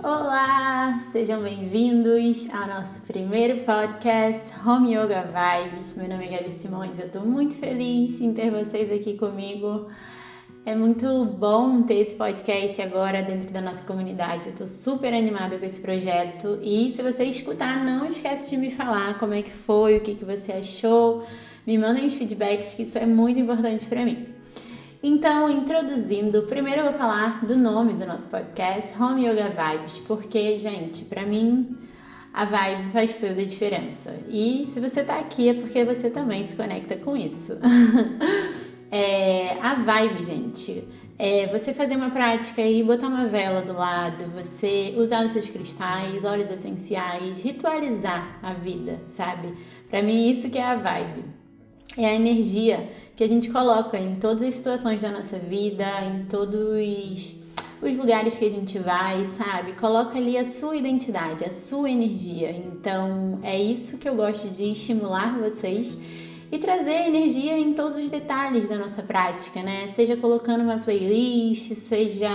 Olá, sejam bem-vindos ao nosso primeiro podcast Home Yoga Vibes. Meu nome é Gabi Simões, eu estou muito feliz em ter vocês aqui comigo. É muito bom ter esse podcast agora dentro da nossa comunidade. Eu estou super animada com esse projeto e se você escutar, não esquece de me falar como é que foi, o que você achou. Me mandem os feedbacks que isso é muito importante para mim. Então, introduzindo, primeiro eu vou falar do nome do nosso podcast, Home Yoga Vibes, porque, gente, pra mim, a vibe faz toda a diferença. E se você tá aqui é porque você também se conecta com isso. A vibe, gente, é você fazer uma prática e botar uma vela do lado, você usar os seus cristais, óleos essenciais, ritualizar a vida, sabe? Pra mim, isso que é a vibe. É a energia que a gente coloca em todas as situações da nossa vida, em todos os lugares que a gente vai, sabe? Coloca ali a sua identidade, a sua energia. Então, é isso que eu gosto de estimular vocês e trazer energia em todos os detalhes da nossa prática, né? Seja colocando uma playlist, seja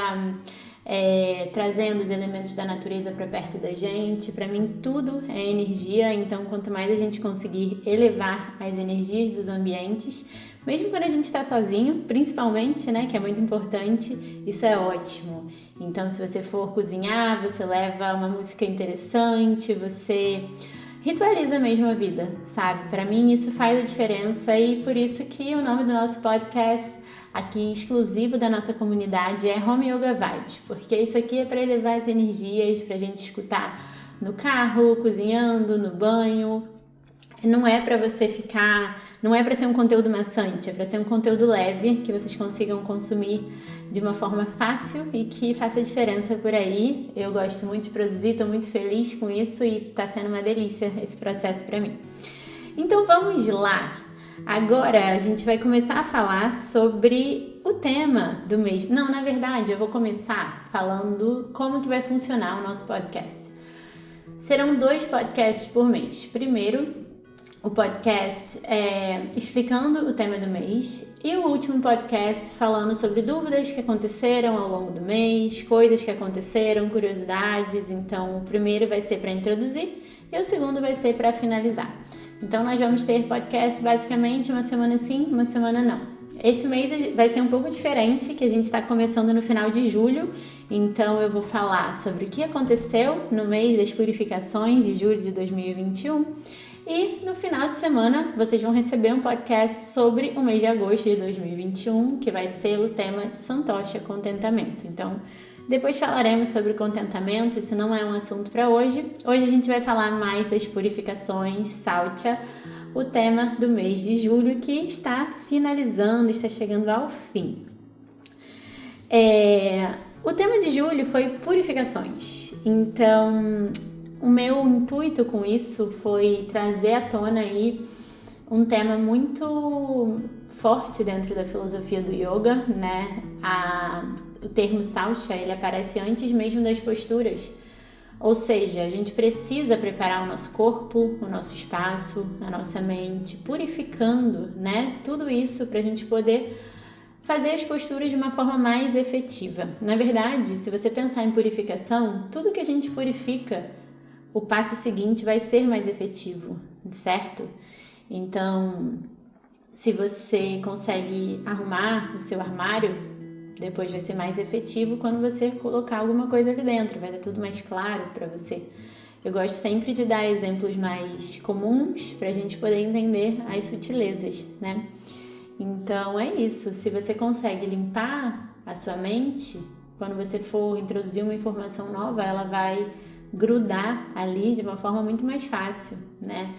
trazendo os elementos da natureza para perto da gente. Para mim tudo é energia, então quanto mais a gente conseguir elevar as energias dos ambientes, mesmo quando a gente está sozinho, principalmente, né, que é muito importante, isso é ótimo. Então se você for cozinhar, você leva uma música interessante, você ritualiza mesmo a vida, sabe? Para mim isso faz a diferença e por isso que o nome do nosso podcast aqui exclusivo da nossa comunidade é Home Yoga Vibes, porque isso aqui é para elevar as energias, para a gente escutar no carro, cozinhando, no banho. Não é para você ficar, não é para ser um conteúdo maçante, é para ser um conteúdo leve, que vocês consigam consumir de uma forma fácil e que faça diferença por aí. Eu gosto muito de produzir, estou muito feliz com isso e está sendo uma delícia esse processo para mim. Então vamos lá! Agora a gente vai começar a falar sobre o tema do mês. Não, na verdade, eu vou começar falando como que vai funcionar o nosso podcast. Serão 2 podcasts por mês. Primeiro, o podcast explicando o tema do mês e o último podcast falando sobre dúvidas que aconteceram ao longo do mês, coisas que aconteceram, curiosidades. Então, o primeiro vai ser para introduzir e o segundo vai ser para finalizar. Então, nós vamos ter podcast basicamente uma semana sim, uma semana não. Esse mês vai ser um pouco diferente, que a gente está começando no final de julho. Então, eu vou falar sobre o que aconteceu no mês das purificações de julho de 2021. E no final de semana, vocês vão receber um podcast sobre o mês de agosto de 2021, que vai ser o tema de Santosha, contentamento. Então, depois falaremos sobre contentamento, isso não é um assunto para hoje. Hoje a gente vai falar mais das purificações, Saucha, o tema do mês de julho que está finalizando, está chegando ao fim. O tema de julho foi purificações, então o meu intuito com isso foi trazer à tona aí um tema muito forte dentro da filosofia do yoga, né? O termo Saucha, ele aparece antes mesmo das posturas. Ou seja, a gente precisa preparar o nosso corpo, o nosso espaço, a nossa mente, purificando, né? Tudo isso para a gente poder fazer as posturas de uma forma mais efetiva. Na verdade, se você pensar em purificação, tudo que a gente purifica, o passo seguinte vai ser mais efetivo, certo? Então, se você consegue arrumar o seu armário, depois vai ser mais efetivo quando você colocar alguma coisa ali dentro, vai dar tudo mais claro para você. Eu gosto sempre de dar exemplos mais comuns para a gente poder entender as sutilezas, né? Então é isso, se você consegue limpar a sua mente, quando você for introduzir uma informação nova, ela vai grudar ali de uma forma muito mais fácil, né?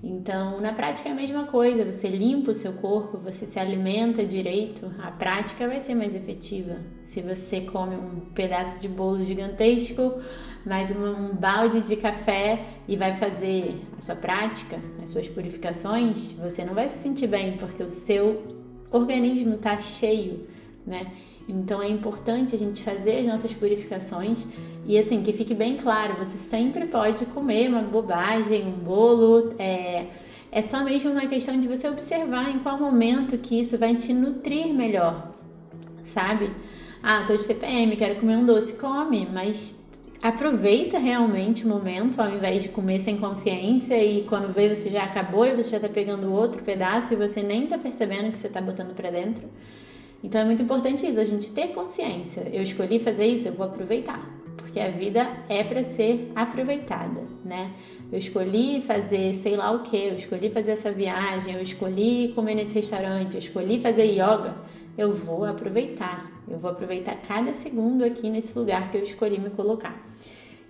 Então, na prática é a mesma coisa, você limpa o seu corpo, você se alimenta direito, a prática vai ser mais efetiva. Se você come um pedaço de bolo gigantesco, mais um balde de café e vai fazer a sua prática, as suas purificações, você não vai se sentir bem, porque o seu organismo está cheio, né? Então é importante a gente fazer as nossas purificações e assim, que fique bem claro, você sempre pode comer uma bobagem, um bolo, é só mesmo uma questão de você observar em qual momento que isso vai te nutrir melhor, sabe? Tô de TPM, quero comer um doce, come, mas aproveita realmente o momento, ao invés de comer sem consciência e quando vê você já acabou e você já tá pegando outro pedaço e você nem tá percebendo que você tá botando pra dentro. Então é muito importante isso, a gente ter consciência. Eu escolhi fazer isso, eu vou aproveitar, porque a vida é para ser aproveitada, né? Eu escolhi fazer sei lá o que, eu escolhi fazer essa viagem, eu escolhi comer nesse restaurante, eu escolhi fazer yoga. Eu vou aproveitar cada segundo aqui nesse lugar que eu escolhi me colocar.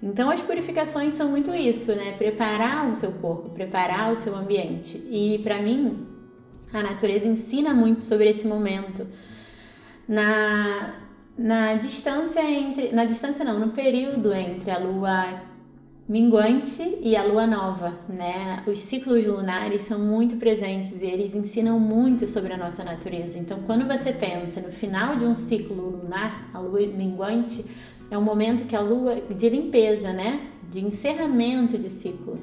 Então as purificações são muito isso, né? Preparar o seu corpo, preparar o seu ambiente. E para mim, a natureza ensina muito sobre esse momento. No período entre a lua minguante e a lua nova, né? Os ciclos lunares são muito presentes e eles ensinam muito sobre a nossa natureza. Então, quando você pensa no final de um ciclo lunar, a lua minguante é um momento que a lua de limpeza, né? De encerramento de ciclo.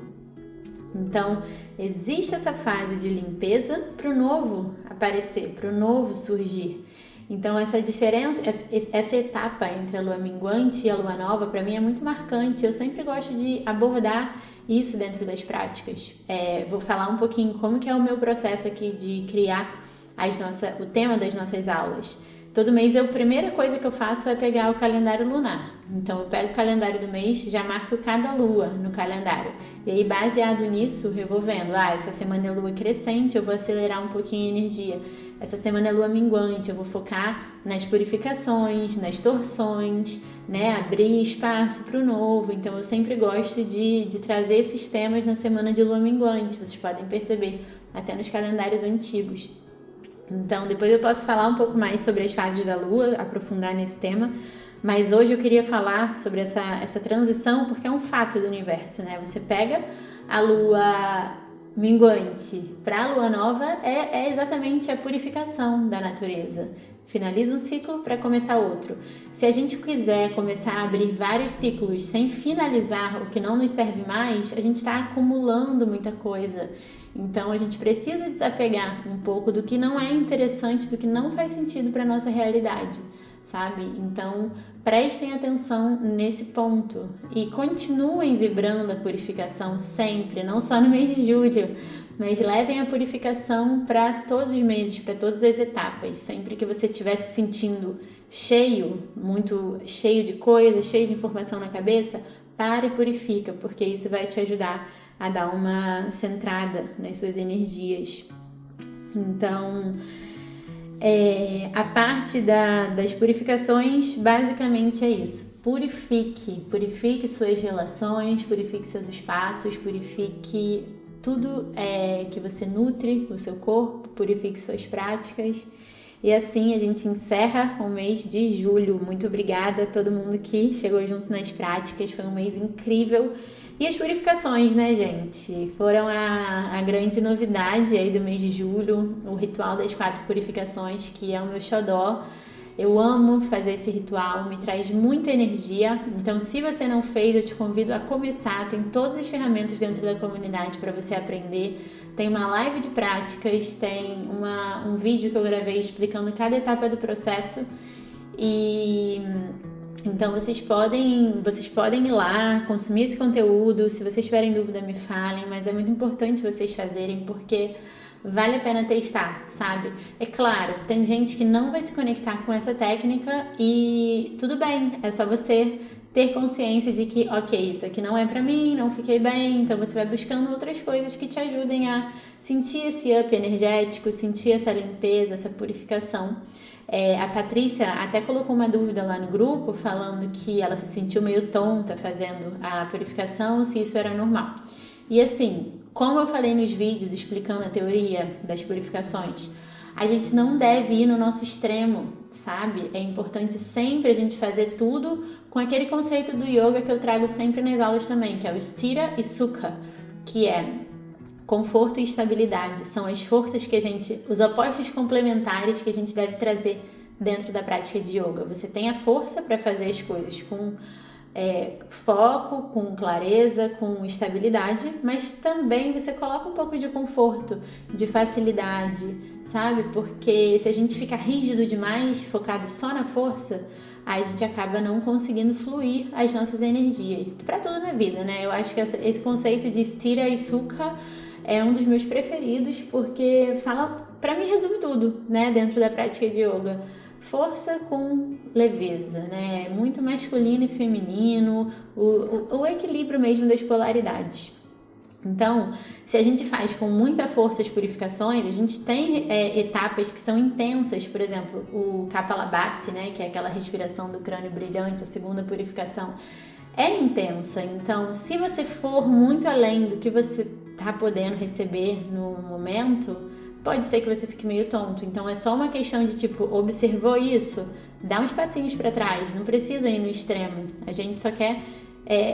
Então, existe essa fase de limpeza para o novo aparecer, para o novo surgir. Então, essa diferença, essa etapa entre a lua minguante e a lua nova, para mim é muito marcante. Eu sempre gosto de abordar isso dentro das práticas. Vou falar um pouquinho como que é o meu processo aqui de criar o tema das nossas aulas. Todo mês, a primeira coisa que eu faço é pegar o calendário lunar. Então, eu pego o calendário do mês, já marco cada lua no calendário. E aí, baseado nisso, eu vou vendo, essa semana é lua crescente, eu vou acelerar um pouquinho a energia. Essa semana é lua minguante, eu vou focar nas purificações, nas torções, né? Abrir espaço para o novo. Então, eu sempre gosto de trazer esses temas na semana de lua minguante. Vocês podem perceber até nos calendários antigos. Então, depois eu posso falar um pouco mais sobre as fases da lua, aprofundar nesse tema. Mas hoje eu queria falar sobre essa transição, porque é um fato do universo, né? Você pega a lua minguante para a lua nova, é exatamente a purificação da natureza. Finaliza um ciclo para começar outro. Se a gente quiser começar a abrir vários ciclos sem finalizar o que não nos serve mais, a gente está acumulando muita coisa. Então a gente precisa desapegar um pouco do que não é interessante, do que não faz sentido para a nossa realidade, sabe? Então prestem atenção nesse ponto e continuem vibrando a purificação sempre, não só no mês de julho, mas levem a purificação para todos os meses, para todas as etapas. Sempre que você estiver se sentindo muito cheio de coisas, cheio de informação na cabeça, para e purifica, porque isso vai te ajudar a dar uma centrada nas suas energias. Então, a parte das purificações basicamente é isso. Purifique suas relações, purifique seus espaços, purifique tudo que você nutre o seu corpo, purifique suas práticas. E assim a gente encerra o mês de julho. Muito obrigada a todo mundo que chegou junto nas práticas, foi um mês incrível. E as purificações, né, gente? Foram a grande novidade aí do mês de julho, o ritual das 4 purificações, que é o meu xodó. Eu amo fazer esse ritual, me traz muita energia. Então, se você não fez, eu te convido a começar. Tem todas as ferramentas dentro da comunidade para você aprender. Tem uma live de práticas, tem um vídeo que eu gravei explicando cada etapa do processo. Então vocês podem ir lá, consumir esse conteúdo. Se vocês tiverem dúvida, me falem, mas é muito importante vocês fazerem, porque vale a pena testar, sabe? É claro, tem gente que não vai se conectar com essa técnica e tudo bem, é só você ter consciência de que, ok, isso aqui não é pra mim, não fiquei bem, então você vai buscando outras coisas que te ajudem a sentir esse up energético, sentir essa limpeza, essa purificação. A Patrícia até colocou uma dúvida lá no grupo, falando que ela se sentiu meio tonta fazendo a purificação, se isso era normal. E assim, como eu falei nos vídeos explicando a teoria das purificações, a gente não deve ir no nosso extremo, sabe? É importante sempre a gente fazer tudo com aquele conceito do yoga que eu trago sempre nas aulas também, que é o Sthira e Sukha, que é conforto e estabilidade. São as forças os opostos complementares que a gente deve trazer dentro da prática de yoga. Você tem a força para fazer as coisas com foco, com clareza, com estabilidade, mas também você coloca um pouco de conforto, de facilidade, sabe? Porque se a gente fica rígido demais, focado só na força, a gente acaba não conseguindo fluir as nossas energias. Para tudo na vida, né? Eu acho que esse conceito de Stira e Sukha é um dos meus preferidos, porque fala, para mim resume tudo, né? Dentro da prática de yoga. Força com leveza, né? Muito masculino e feminino, o equilíbrio mesmo das polaridades. Então, se a gente faz com muita força as purificações, a gente tem etapas que são intensas, por exemplo, o Kapalabhati, né, que é aquela respiração do crânio brilhante, a segunda purificação, é intensa. Então, se você for muito além do que você está podendo receber no momento, pode ser que você fique meio tonto. Então, é só uma questão de, tipo, observou isso? Dá uns passinhos para trás, não precisa ir no extremo. A gente só quer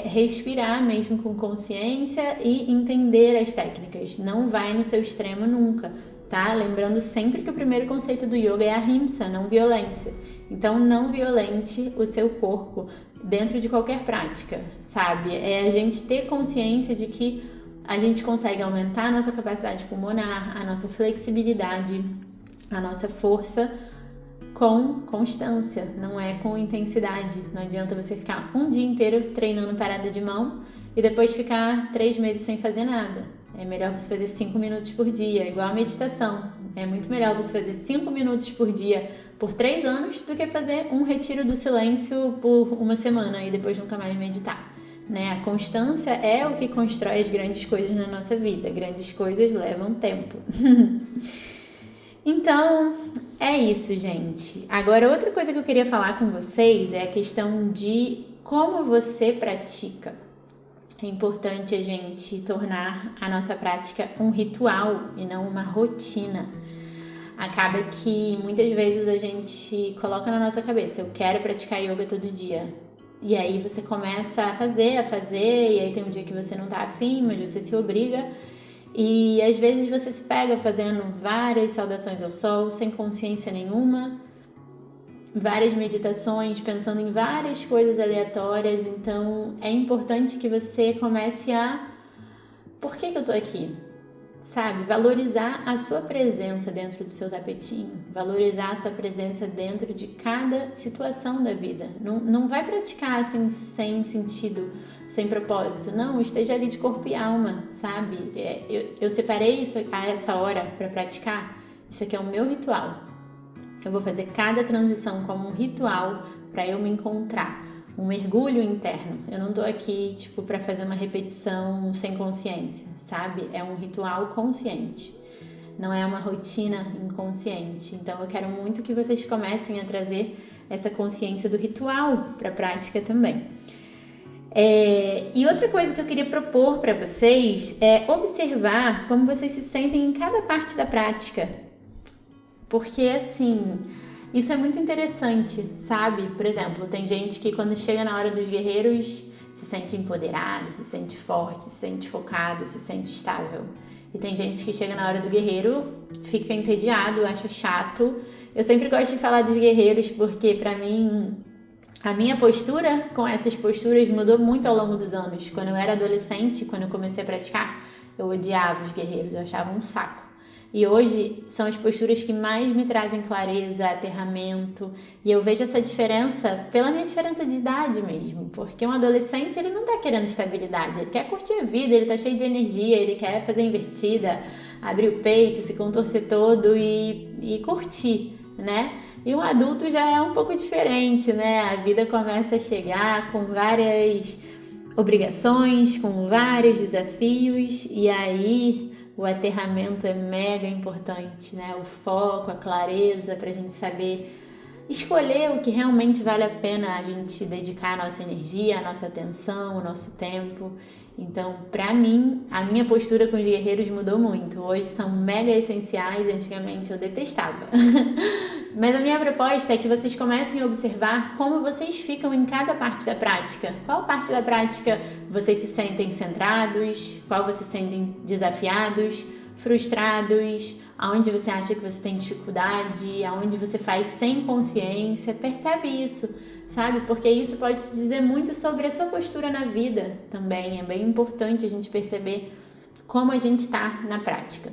respirar mesmo com consciência e entender as técnicas. Não vai no seu extremo nunca, tá? Lembrando sempre que o primeiro conceito do yoga é a ahimsa, não violência. Então, não violente o seu corpo dentro de qualquer prática, sabe? É a gente ter consciência de que a gente consegue aumentar a nossa capacidade pulmonar, a nossa flexibilidade, a nossa força com constância, não é com intensidade. Não adianta você ficar um dia inteiro treinando parada de mão e depois ficar 3 meses sem fazer nada. É melhor você fazer 5 minutos por dia, igual a meditação. É muito melhor você fazer 5 minutos por dia por 3 anos do que fazer um retiro do silêncio por 1 semana e depois nunca mais meditar. Né? A constância é o que constrói as grandes coisas na nossa vida. Grandes coisas levam tempo. Então, é isso, gente. Agora, outra coisa que eu queria falar com vocês é a questão de como você pratica. É importante a gente tornar a nossa prática um ritual e não uma rotina. Acaba que muitas vezes a gente coloca na nossa cabeça, eu quero praticar yoga todo dia. E aí você começa a fazer, e aí tem um dia que você não tá afim, mas você se obriga. E às vezes você se pega fazendo várias saudações ao sol, sem consciência nenhuma, várias meditações, pensando em várias coisas aleatórias. Então é importante que você comece a... Por que eu tô aqui? Sabe? Valorizar a sua presença dentro do seu tapetinho, valorizar a sua presença dentro de cada situação da vida. Não vai praticar assim sem sentido, sem propósito. Não, esteja ali de corpo e alma, sabe? Eu separei isso a essa hora para praticar. Isso aqui é o meu ritual. Eu vou fazer cada transição como um ritual para eu me encontrar. Um mergulho interno. Eu não tô aqui, tipo, para fazer uma repetição sem consciência, sabe? É um ritual consciente. Não é uma rotina inconsciente. Então, eu quero muito que vocês comecem a trazer essa consciência do ritual para a prática também. E outra coisa que eu queria propor para vocês é observar como vocês se sentem em cada parte da prática. Porque, assim, isso é muito interessante, sabe? Por exemplo, tem gente que quando chega na hora dos guerreiros se sente empoderado, se sente forte, se sente focado, se sente estável. E tem gente que chega na hora do guerreiro, fica entediado, acha chato. Eu sempre gosto de falar dos guerreiros porque, pra mim, a minha postura com essas posturas mudou muito ao longo dos anos. Quando eu era adolescente, quando eu comecei a praticar, eu odiava os guerreiros, eu achava um saco. E hoje são as posturas que mais me trazem clareza, aterramento. E eu vejo essa diferença pela minha diferença de idade mesmo. Porque um adolescente, ele não tá querendo estabilidade, ele quer curtir a vida, ele tá cheio de energia, ele quer fazer invertida, abrir o peito, se contorcer todo e curtir, né? E um adulto já é um pouco diferente, né? A vida começa a chegar com várias obrigações, com vários desafios, e aí o aterramento é mega importante, né? O foco, a clareza pra gente saber escolher o que realmente vale a pena a gente dedicar a nossa energia, a nossa atenção, o nosso tempo. Então, pra mim, a minha postura com os guerreiros mudou muito. Hoje são mega essenciais, antigamente eu detestava. Mas a minha proposta é que vocês comecem a observar como vocês ficam em cada parte da prática. Qual parte da prática vocês se sentem centrados, qual vocês se sentem desafiados, frustrados, aonde você acha que você tem dificuldade, aonde você faz sem consciência. Percebe isso, sabe? Porque isso pode dizer muito sobre a sua postura na vida também. É bem importante a gente perceber como a gente está na prática.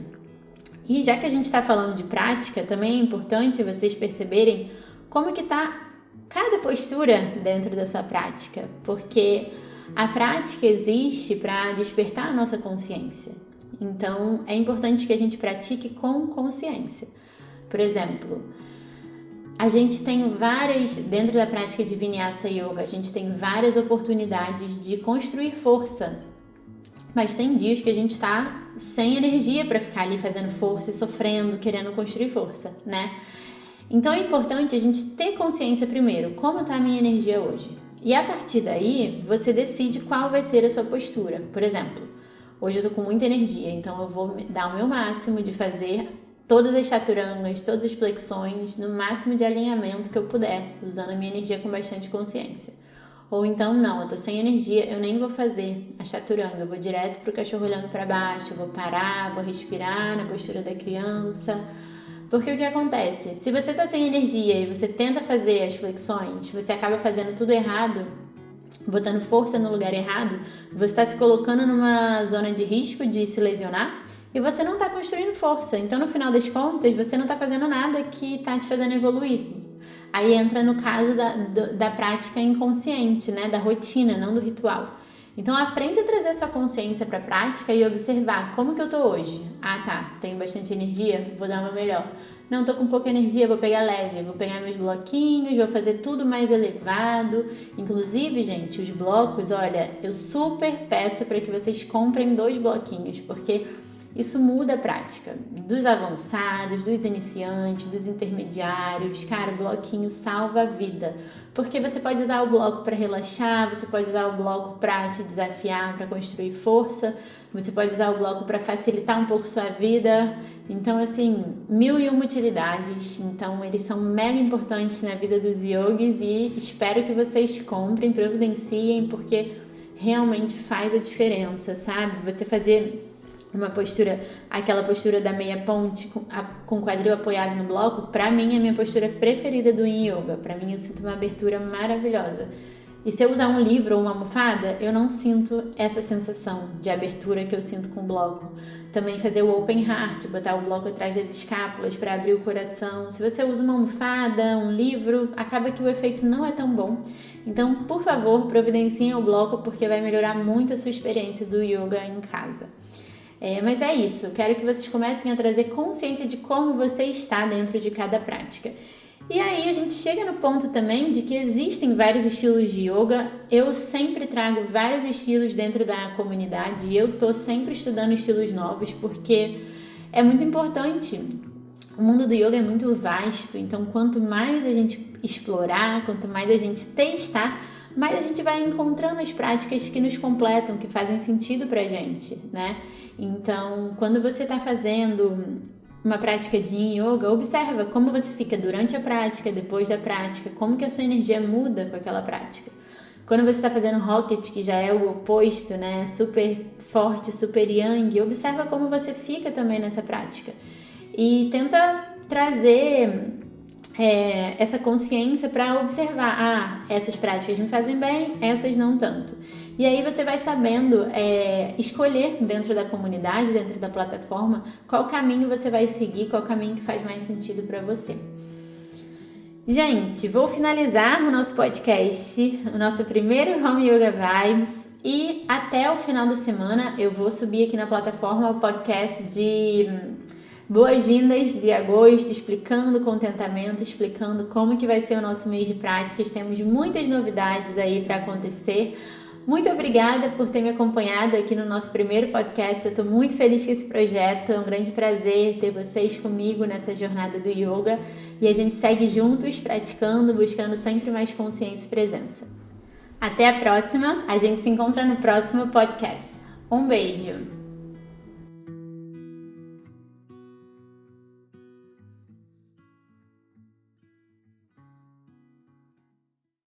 E já que a gente está falando de prática, também é importante vocês perceberem como que está cada postura dentro da sua prática, porque a prática existe para despertar a nossa consciência. Então, é importante que a gente pratique com consciência. Por exemplo, a gente tem dentro da prática de Vinyasa Yoga, a gente tem várias oportunidades de construir força. Mas tem dias que a gente está sem energia para ficar ali fazendo força e sofrendo, querendo construir força, né? Então é importante a gente ter consciência primeiro, como está a minha energia hoje. E a partir daí, você decide qual vai ser a sua postura. Por exemplo, hoje eu tô com muita energia, então eu vou dar o meu máximo de fazer todas as chaturangas, todas as flexões, no máximo de alinhamento que eu puder, usando a minha energia com bastante consciência. Ou então, não, eu tô sem energia, eu nem vou fazer a chaturanga, eu vou direto pro cachorro olhando para baixo, eu vou parar, vou respirar na postura da criança. Porque o que acontece? Se você tá sem energia e você tenta fazer as flexões, você acaba fazendo tudo errado, botando força no lugar errado, você está se colocando numa zona de risco de se lesionar e você não está construindo força. Então, no final das contas, você não está fazendo nada que está te fazendo evoluir. Aí entra no caso da prática inconsciente, né? Da rotina, não do ritual. Então, aprende a trazer sua consciência para a prática e observar como que eu tô hoje. Ah, tá, tenho bastante energia, vou dar o meu melhor. Não, tô com pouca energia, vou pegar leve, vou pegar meus bloquinhos, vou fazer tudo mais elevado. Inclusive, gente, os blocos, olha, eu super peço para que vocês comprem 2 bloquinhos, porque isso muda a prática, dos avançados, dos iniciantes, dos intermediários. Cara, o bloquinho salva a vida, porque você pode usar o bloco para relaxar, você pode usar o bloco para te desafiar, para construir força, você pode usar o bloco para facilitar um pouco sua vida. Então, assim, 1001 utilidades. Então, eles são mega importantes na vida dos yogis e espero que vocês comprem, providenciem, porque realmente faz a diferença, sabe? Você fazer uma postura, aquela postura da meia ponte com o quadril apoiado no bloco, pra mim é a minha postura preferida do Yin Yoga. Pra mim eu sinto uma abertura maravilhosa. E se eu usar um livro ou uma almofada, eu não sinto essa sensação de abertura que eu sinto com o bloco. Também fazer o open heart, botar o bloco atrás das escápulas para abrir o coração. Se você usa uma almofada, um livro, acaba que o efeito não é tão bom. Então, por favor, providenciem o bloco, porque vai melhorar muito a sua experiência do yoga em casa. Mas é isso, quero que vocês comecem a trazer consciência de como você está dentro de cada prática. E aí a gente chega no ponto também de que existem vários estilos de yoga. Eu sempre trago vários estilos dentro da comunidade e eu tô sempre estudando estilos novos, porque é muito importante. O mundo do yoga é muito vasto, então quanto mais a gente explorar, quanto mais a gente testar, mais a gente vai encontrando as práticas que nos completam, que fazem sentido pra gente, né? Então, quando você tá fazendo uma prática de Yin Yoga, observa como você fica durante a prática, depois da prática, como que a sua energia muda com aquela prática. Quando você está fazendo Rocket, que já é o oposto, né? Super forte, super yang, observa como você fica também nessa prática. E tenta trazer essa consciência para observar, essas práticas me fazem bem, essas não tanto. E aí você vai sabendo escolher dentro da comunidade, dentro da plataforma, qual caminho você vai seguir, qual caminho que faz mais sentido para você. Gente, vou finalizar o nosso podcast, o nosso primeiro Home Yoga Vibes, e até o final da semana eu vou subir aqui na plataforma o podcast de boas-vindas de agosto, explicando contentamento, explicando como que vai ser o nosso mês de práticas. Temos muitas novidades aí para acontecer. Muito obrigada por ter me acompanhado aqui no nosso primeiro podcast. Eu estou muito feliz com esse projeto. É um grande prazer ter vocês comigo nessa jornada do yoga. E a gente segue juntos, praticando, buscando sempre mais consciência e presença. Até a próxima. A gente se encontra no próximo podcast. Um beijo!